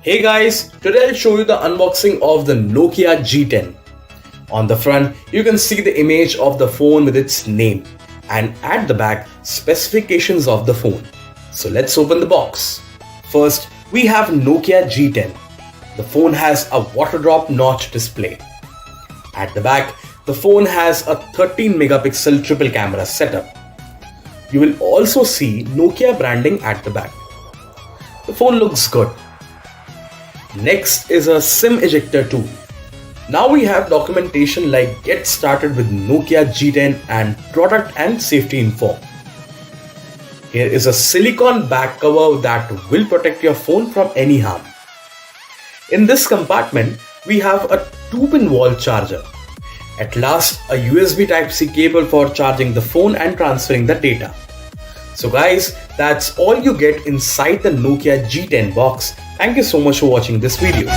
Hey guys, today I'll show you the unboxing of the Nokia G10. On the front, you can see the image of the phone with its name, and at the back, specifications of the phone. So let's open the box. First, we have Nokia G10. The phone has a water drop notch display. At the back, the phone has a 13 megapixel triple camera setup. You will also see Nokia branding at the back. The phone looks good. Next is a SIM ejector tool. Now we have documentation like get started with Nokia G10 and product and safety info. Here is a silicone back cover that will protect your phone from any harm. In this compartment, we have a 2-pin wall charger. At last, a USB Type-C cable for charging the phone and transferring the data. So guys, that's all you get inside the Nokia G10 box. Thank you so much for watching this video.